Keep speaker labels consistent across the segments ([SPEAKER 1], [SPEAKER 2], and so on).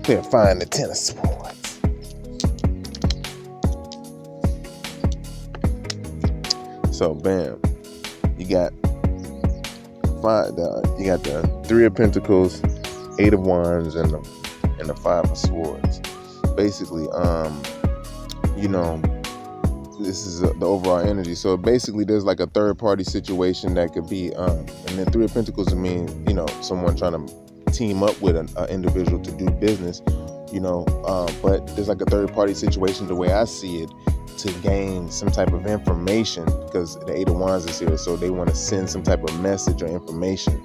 [SPEAKER 1] Clarifying the Ten of Swords. So bam, you got the Three of Pentacles, Eight of Wands, and the Five of Swords. Basically, this is the overall energy. So basically, there's like a third party situation that could be, and then Three of Pentacles would mean, someone trying to team up with an individual to do business, but there's like a third party situation the way I see it, to gain some type of information, because the Eight of Wands is here, so they want to send some type of message or information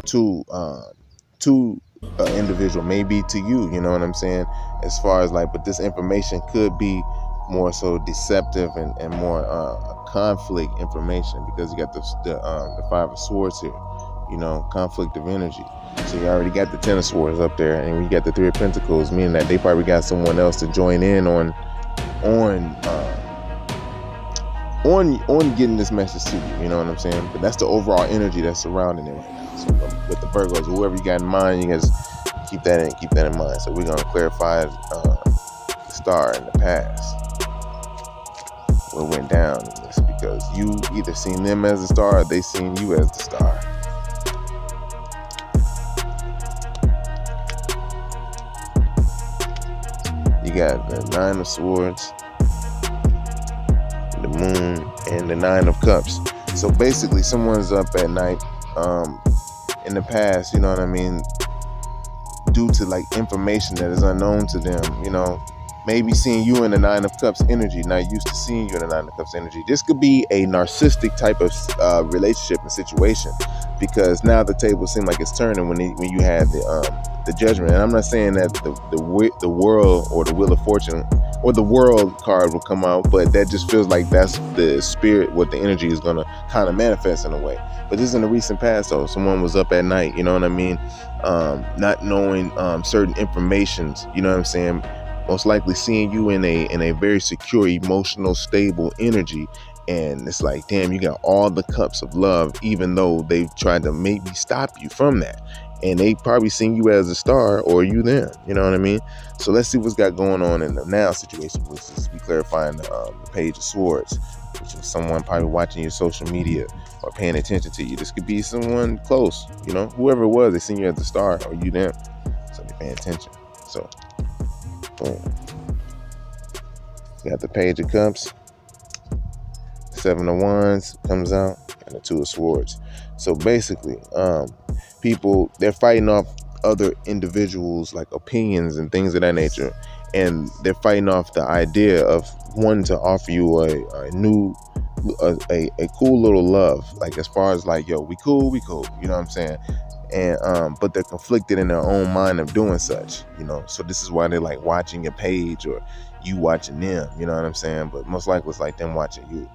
[SPEAKER 1] to an individual, maybe to you, you know what I'm saying, as far as like, but this information could be more so deceptive and more conflict information, because you got the Five of Swords here, conflict of energy. So you already got the Ten of Swords up there, and you got the Three of Pentacles, meaning that they probably got someone else to join in on getting this message to you, you know what I'm saying? But that's the overall energy that's surrounding it right now. So with the Virgos, whoever you got in mind, you guys keep that in mind. So we're gonna clarify the star in the past, what went down in this, because you either seen them as a star or they seen you as the star. You got the Nine of Swords, the Moon, and the Nine of Cups. So basically, someone's up at night in the past, you know what I mean, due to like information that is unknown to them, maybe seeing you in the Nine of Cups energy, not used to seeing you in the Nine of Cups energy. This could be a narcissistic type of relationship and situation, because now the table seems like it's turning when you had the Judgment. And I'm not saying that the world or the Wheel of Fortune or the World card will come out, but that just feels like that's the spirit, what the energy is going to kind of manifest in a way. But this is in the recent past, though. Someone was up at night, you know what I mean, not knowing certain informations, you know what I'm saying, most likely seeing you in a very secure, emotional, stable energy. And it's like, damn, you got all the cups of love, even though they've tried to maybe stop you from that. And they probably seen you as a star, or you them, you know what I mean? So let's see what's got going on in the now situation, which is we clarifying the Page of Swords, which is someone probably watching your social media or paying attention to you. This could be someone close, whoever it was, they seen you as the star, or you them, so they're paying attention. So boom, you got the Page of Cups, Seven of Wands comes out, and the Two of Swords. So basically, people, they're fighting off other individuals, like opinions and things of that nature, and they're fighting off the idea of wanting to offer you a new, a cool little love, like as far as like, yo, we cool, you know what I'm saying? And but they're conflicted in their own mind of doing such, so this is why they're like watching your page, or you watching them, you know what I'm saying? But most likely it's like them watching you,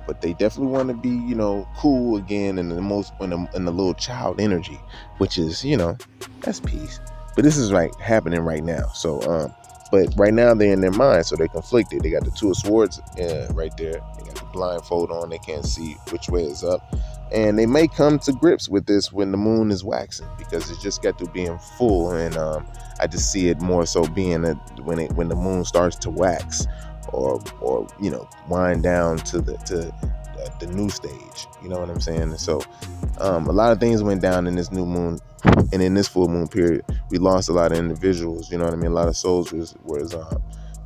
[SPEAKER 1] but they definitely want to be, cool again, in the most in the little child energy, which is, that's peace. But this is like happening right now. So but right now they're in their mind, so they're conflicted. They got the Two of Swords right there. They got the blindfold on, they can't see which way is up. And they may come to grips with this when the moon is waxing, because it's just got to being full. And I just see it more so being when the moon starts to wax, or wind down to the new stage, you know what I'm saying? And so a lot of things went down in this new moon, and in this full moon period, we lost a lot of individuals, you know what I mean? A lot of souls was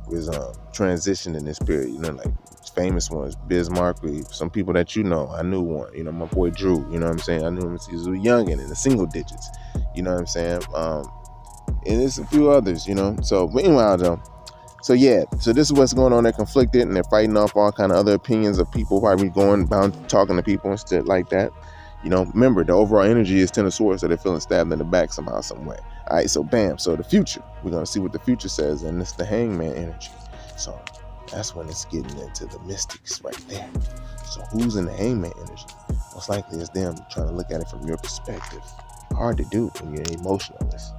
[SPEAKER 1] transitioned in this period, like famous ones, Biz Markley, some people that I knew one, my boy Drew, you know what I'm saying? I knew him since he was young and in the single digits, you know what I'm saying? And there's a few others, So meanwhile, though, so this is what's going on. They're conflicted, and they're fighting off all kind of other opinions of people, probably talking to people and stuff like that. Remember, the overall energy is Ten of Swords, so they're feeling stabbed in the back somehow, some way. All right, so bam. So the future, we're going to see what the future says, and it's the Hangman energy. So that's when it's getting into the mystics right there. So who's in the Hangman energy? Most likely it's them trying to look at it from your perspective. Hard to do when you're an emotionalist.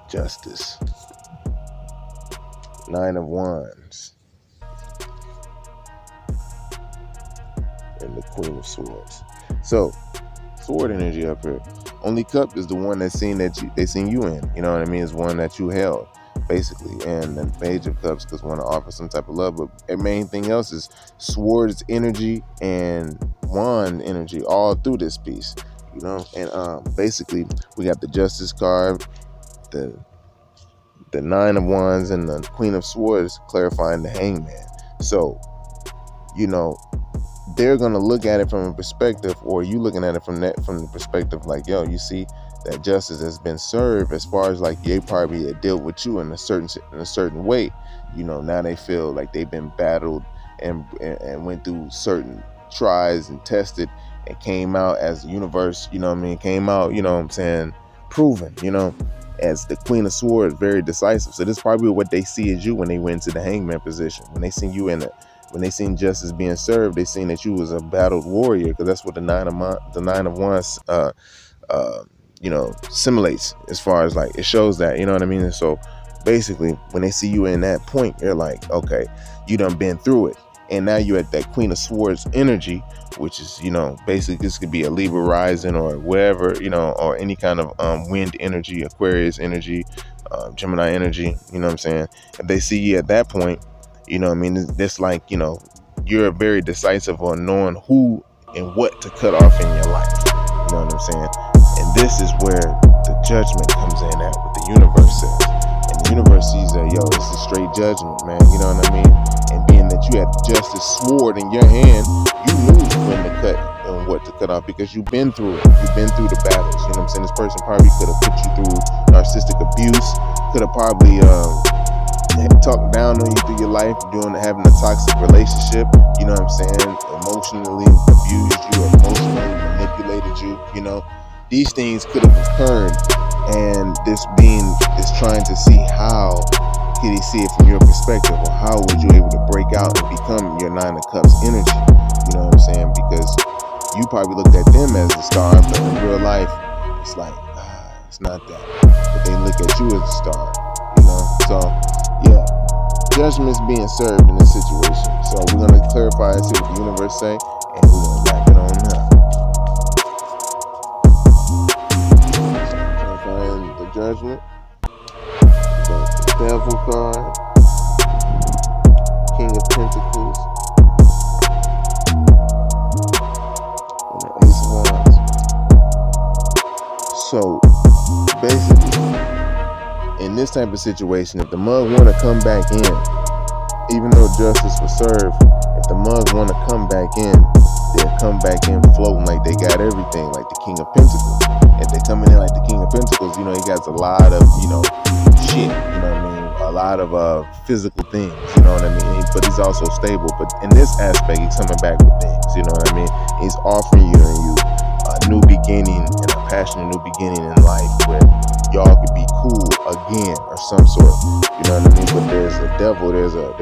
[SPEAKER 1] Justice. Nine of Wands, and the Queen of Swords. So sword energy up here. Only cup is the one that's seen they seen you in. You know what I mean? It's one that you held, basically. And the Page of Cups because want to offer some type of love, but the main thing else is swords energy and wand energy all through this piece. You know, and basically we got the Justice card, the Nine of Wands, and the Queen of Swords clarifying the Hangman. So, you know, they're gonna look at it from a perspective, or you looking at it from the perspective like, yo, you see that justice has been served, as far as like they probably dealt with you in a certain way. You know, now they feel like they've been battled and went through certain tries and tested and came out as the universe, you know what I mean, came out, you know what I'm saying, proven, you know, as the Queen of Swords, very decisive. So this is probably what they see as you when they went to the Hangman position. When they seen you in it, when they seen justice being served, they seen that you was a battled warrior, because that's what the Nine of Wands you know, simulates, as far as like it shows that, you know what I mean. And so basically when they see you in that point, they're like, okay, you done been through it, and now you're at that Queen of Swords energy, which is, you know, basically this could be a Libra rising or whatever, you know, or any kind of wind energy, Aquarius energy, Gemini energy, you know what I'm saying. If they see you at that point, you know what I mean, it's like, you know, you're very decisive on knowing who and what to cut off in your life, you know what I'm saying. And this is where the judgment comes in at, what the universe says. And the universe sees that, yo, it's a straight judgment, man, you know what I mean. And being that you had justice sword in your hand, you knew when to cut and what to cut off, because you've been through it. You've been through the battles, you know what I'm saying. This person probably could have put you through narcissistic abuse, could have probably talked down on you through your life, having a toxic relationship, you know what I'm saying, emotionally abused you, emotionally manipulated you, you know. These things could have occurred, and this being is trying to see how can he see it from your perspective, or how would you able to break out and become your Nine of Cups energy, you know what I'm saying. Because you probably looked at them as a star, but in real life it's like, it's not that, but they look at you as a star, you know. So yeah, judgment's being served in this situation. So we're gonna clarify and see what the universe say, and we're gonna wrap it on up. Clarifying the judgment, the Devil card, King of Pentacles, and the Ace of Wands. So basically, in this type of situation, if the mug want to come back in, even though justice was served, if the mug want to come back in, they'll come back in floating like they got everything, like the King of Pentacles. If they coming in like the King of Pentacles, you know, he got a lot of, you know, shit, you know what I mean, a lot of physical things, you know what I mean, but he's also stable. But in this aspect, he's coming back with things, you know what I mean. He's offering you a new beginning, and a passionate new beginning in life, where y'all could be cool again, or some sort, you know what I mean. But there's a devil, there's a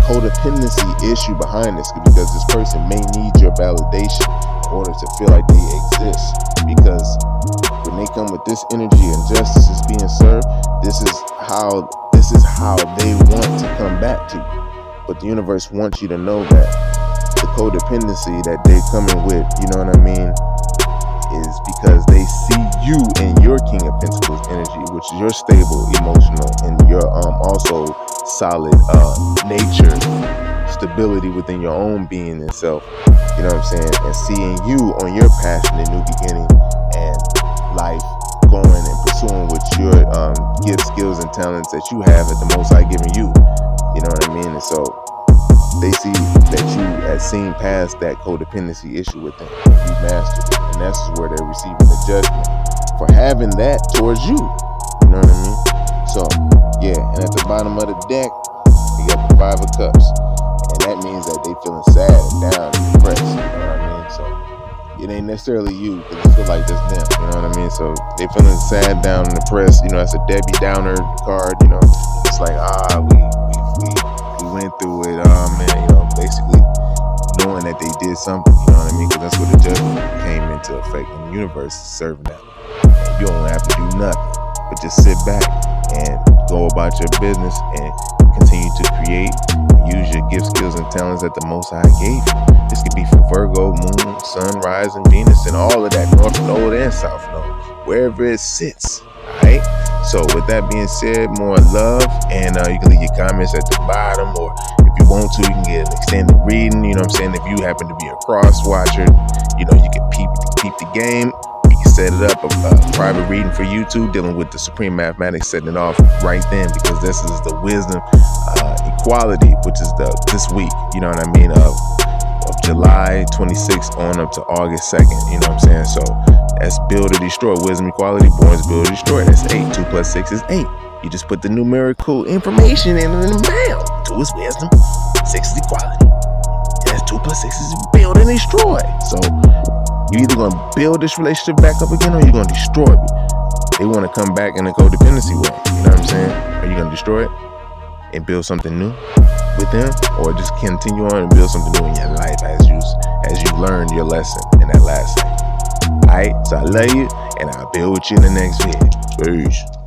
[SPEAKER 1] codependency issue behind this, because this person may need your validation in order to feel like they exist. Because when they come with this energy and justice is being served, this is how they want to come back to you. But the universe wants you to know that the codependency that they're coming with, you know what I mean, is because they see you in your King of Pentacles energy, which is your stable, emotional, and your also solid nature, stability within your own being and self, you know what I'm saying, and seeing you on your passionate new beginning and life, going and pursuing with your gifts, skills, and talents that you have at the Most High giving you, you know what I mean. And so they see that you had seen past that codependency issue with them, and you mastered it, and that's where they're receiving the judgment for having that towards you, you know what I mean. So yeah, and at the bottom of the deck, you got the Five of Cups, and that means that they feeling sad and down and depressed, you know what I mean. So it ain't necessarily you, because it feel like that's them, you know what I mean. So they feeling sad, down, and depressed, you know. That's a Debbie Downer card, you know. It's like, we went through it, man, you know, basically knowing that they did something, you know what I mean, because that's where the judgment came into effect, and the universe is serving that. And you don't have to do nothing but just sit back and go about your business and continue to create and use your gifts, skills, and talents that the Most High gave you. This could be for Virgo, Moon, Sun, Rising, Venus, and all of that, North Node and South Node, wherever it sits. Alright? So with that being said, more love, and you can leave your comments at the bottom, or if you want to, you can get an extended reading. You know what I'm saying? If you happen to be a cross watcher, you know, you can peep the game. We can set it up, a private reading for you too, dealing with the supreme mathematics, setting it off right then, because this is the wisdom equality, which is this week, you know what I mean, of July 26th on up to August 2nd, you know what I'm saying? So that's build or destroy, wisdom equality, born is build or destroy. That's 8. 2 plus 6 is 8. You just put the numerical information in the mail. 2 is wisdom, 6 is equality. That's 2 plus 6 is build and destroy. So you either gonna build this relationship back up again, or you're gonna destroy it. They want to come back in a codependency way, you know what I'm saying? Are you gonna destroy it and build something new with them, or just continue on and build something new in your life as you learn your lesson in that last cycle? Alright, so I love you, and I'll build with you in the next video. Peace.